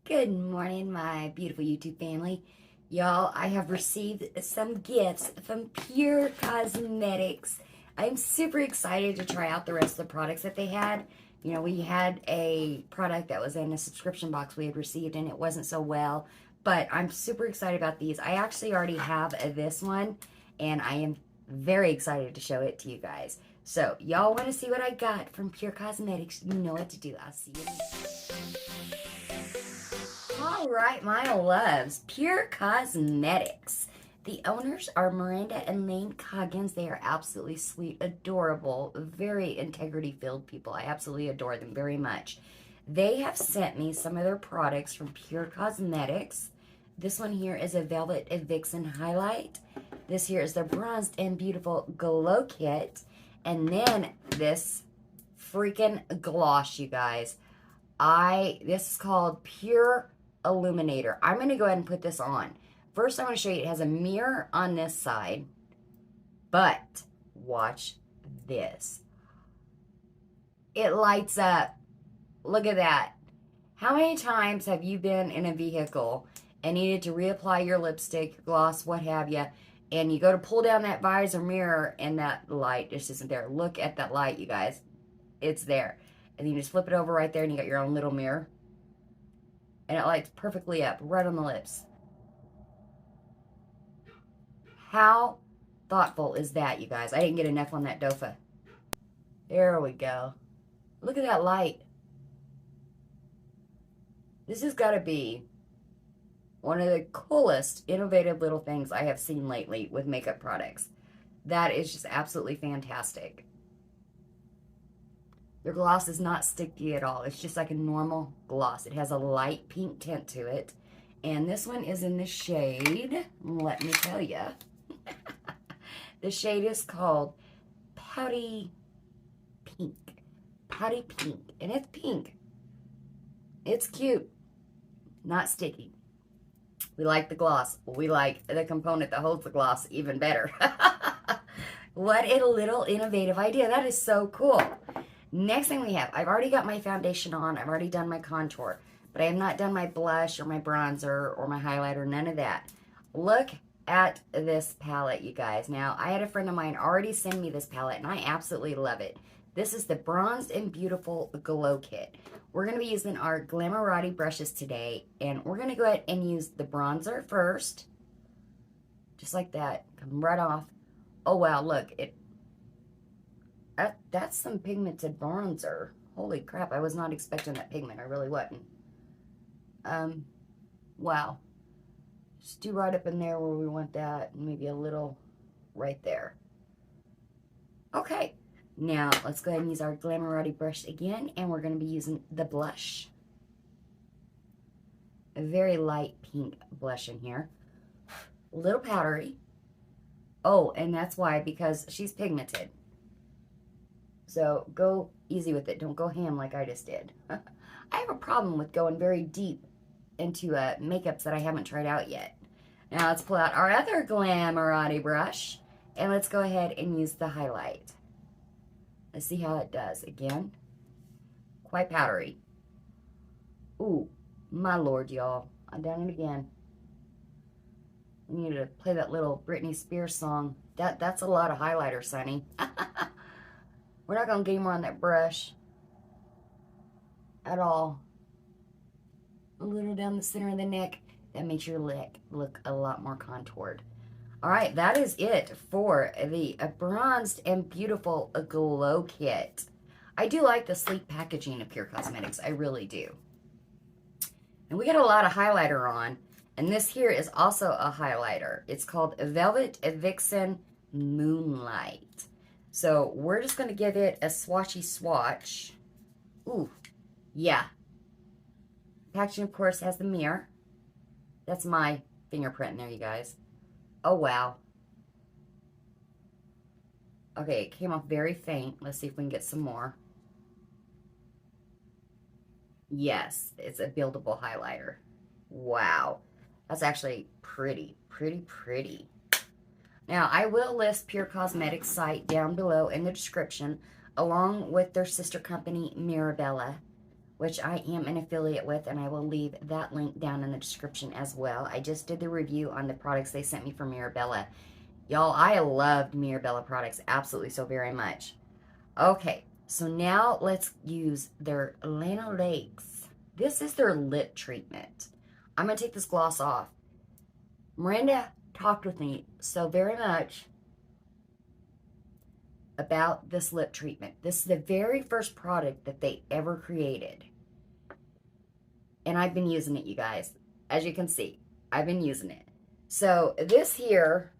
Good morning, my beautiful YouTube family. Y'all, I have received some gifts from Pure Cosmetics. I'm super excited to try out the rest of the products that they had. You know, we had a product that was in a subscription box we had received and it wasn't so well, but I'm super excited about these. I actually already have this one and I am very excited to show it to you guys. So, y'all want to see what I got from Pure Cosmetics? You know what to do. I'll see you later. Alright, my loves, Pure Cosmetics. The owners are Miranda and Lane Coggins. They are absolutely sweet, adorable, very integrity-filled people. I absolutely adore them very much. They have sent me some of their products from Pure Cosmetics. This one here is a Velvet Vixen Highlight. This here is their Bronzed and Beautiful Glow Kit. And then this freaking gloss, you guys. This is called Pure Illuminator. I'm going to go ahead and put this on. First, I want to show you it has a mirror on this side, but watch this. It lights up. Look at that. How many times have you been in a vehicle and needed to reapply your lipstick, your gloss, what have you, and you go to pull down that visor mirror and that light just isn't there? Look at that light, you guys. It's there. And then you just flip it over right there and you got your own little mirror. And it lights perfectly up, right on the lips. How thoughtful is that, you guys? I didn't get enough on that dofa. There we go. Look at that light. This has got to be one of the coolest, innovative little things I have seen lately with makeup products. That is just absolutely fantastic. Their gloss is not sticky at all. It's just like a normal gloss. It has a light pink tint to it. And this one is in the shade, let me tell you. The shade is called Pouty Pink. Pouty Pink. And it's pink. It's cute. Not sticky. We like the gloss. We like the component that holds the gloss even better. What a little innovative idea. That is so cool. Next thing we have, I've already got my foundation on. I've already done my contour. But I have not done my blush or my bronzer or my highlighter, none of that. Look at this palette, you guys. Now, I had a friend of mine already send me this palette, and I absolutely love it. This is the Bronzed and Beautiful Glow Kit. We're going to be using our Glamourati brushes today, and we're going to go ahead and use the bronzer first. Just like that. Come right off. Oh, wow, look. That's some pigmented bronzer. Holy crap, I was not expecting that pigment. I really wasn't. Wow. Just do right up in there where we want that. Maybe a little right there. Okay. Now, let's go ahead and use our Glamourati brush again. And we're going to be using the blush. A very light pink blush in here. A little powdery. Oh, and that's why, because she's pigmented. So go easy with it. Don't go ham like I just did. I have a problem with going very deep into makeups that I haven't tried out yet. Now let's pull out our other Glamourati brush. And let's go ahead and use the highlight. Let's see how it does. Again, quite powdery. Ooh, my lord, y'all. I've done it again. We need to play that little Britney Spears song. That's a lot of highlighter, Sonny. We're not going to get any more on that brush at all. A little down the center of the neck. That makes your neck look a lot more contoured. All right, that is it for the Bronzed and Beautiful Glow Kit. I do like the sleek packaging of Pure Cosmetics. I really do. And we got a lot of highlighter on. And this here is also a highlighter. It's called Velvet Vixen Moonlight. So we're just going to give it a swatchy swatch. Ooh, yeah. Packaging, of course, has the mirror. That's my fingerprint in there, you guys. Oh, wow. Okay, it came off very faint. Let's see if we can get some more. Yes, it's a buildable highlighter. Wow. That's actually pretty, pretty, pretty. Now, I will list Pure Cosmetics' site down below in the description, along with their sister company, Mirabella. which I am an affiliate with, and I will leave that link down in the description as well. I just did the review on the products they sent me from Mirabella. Y'all, I loved Mirabella products absolutely so very much. Okay, so now let's use their Lanolakes. This is their lip treatment. I'm going to take this gloss off. Miranda talked with me so very much about this lip treatment. This is the very first product that they ever created. And I've been using it, you guys. As you can see, I've been using it. So this here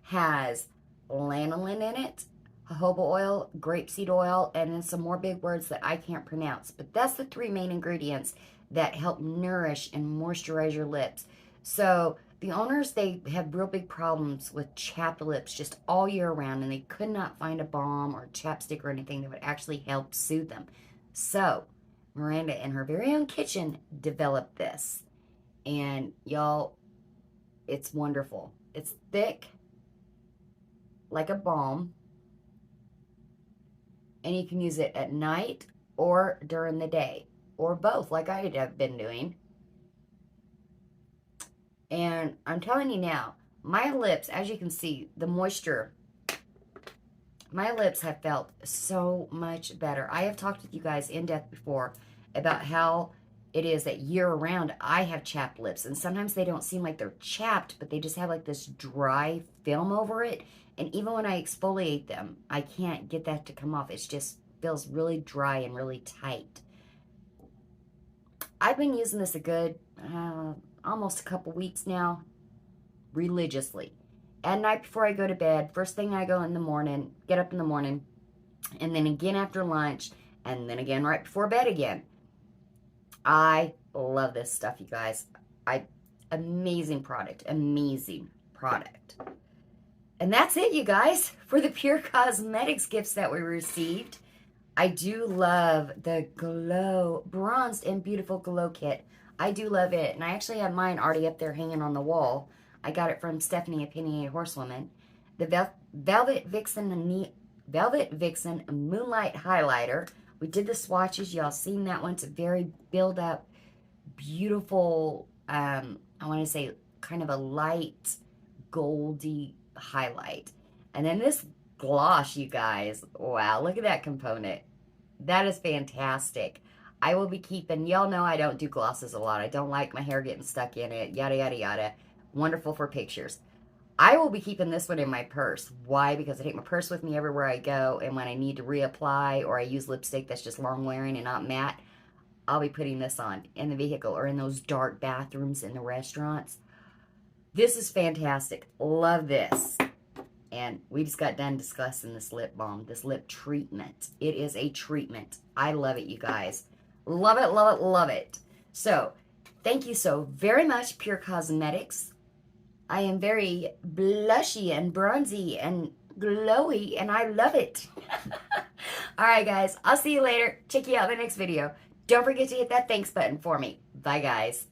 has lanolin in it, jojoba oil, grapeseed oil, and then some more big words that I can't pronounce. But that's the 3 main ingredients that help nourish and moisturize your lips. So the owners, they had real big problems with chapped lips just all year round, and they could not find a balm or chapstick or anything that would actually help soothe them. So Miranda, in her very own kitchen, developed this. And y'all, it's wonderful. It's thick, like a balm, and you can use it at night or during the day, or both, like I have been doing. And I'm telling you now, my lips, as you can see, the moisture, my lips have felt so much better. I have talked with you guys in depth before about how it is that year-round I have chapped lips, and sometimes they don't seem like they're chapped, but they just have like this dry film over it. And even when I exfoliate them, I can't get that to come off. It just feels really dry and really tight. I've been using this a good, almost a couple weeks now, religiously. At night before I go to bed, first thing I go in the morning, get up in the morning, and then again after lunch, and then again right before bed again. I love this stuff, you guys. Amazing product. Amazing product. And that's it, you guys, for the Pure Cosmetics gifts that we received. I do love the Glow Bronzed and Beautiful Glow Kit. I do love it. And I actually have mine already up there hanging on the wall. I got it from Stephanie, Opinionated Horsewoman. The Velvet Vixen Moonlight Highlighter. We did the swatches. Y'all seen that one. It's a very build-up, beautiful, I want to say kind of a light, goldy highlight. And then this gloss, you guys. Wow, look at that component. That is fantastic. I will be keeping, y'all know I don't do glosses a lot. I don't like my hair getting stuck in it, yada, yada, yada. Wonderful for pictures. I will be keeping this one in my purse. Why? Because I take my purse with me everywhere I go, and when I need to reapply or I use lipstick that's just long wearing and not matte, I'll be putting this on in the vehicle or in those dark bathrooms in the restaurants. This is fantastic. Love this. And we just got done discussing this lip balm, this lip treatment. It is a treatment. I love it, you guys. Love it, love it, love it. So, thank you so very much, Pure Cosmetics. I am very blushy and bronzy and glowy, and I love it. All right, guys. I'll see you later. Check you out in the next video. Don't forget to hit that thanks button for me. Bye, guys.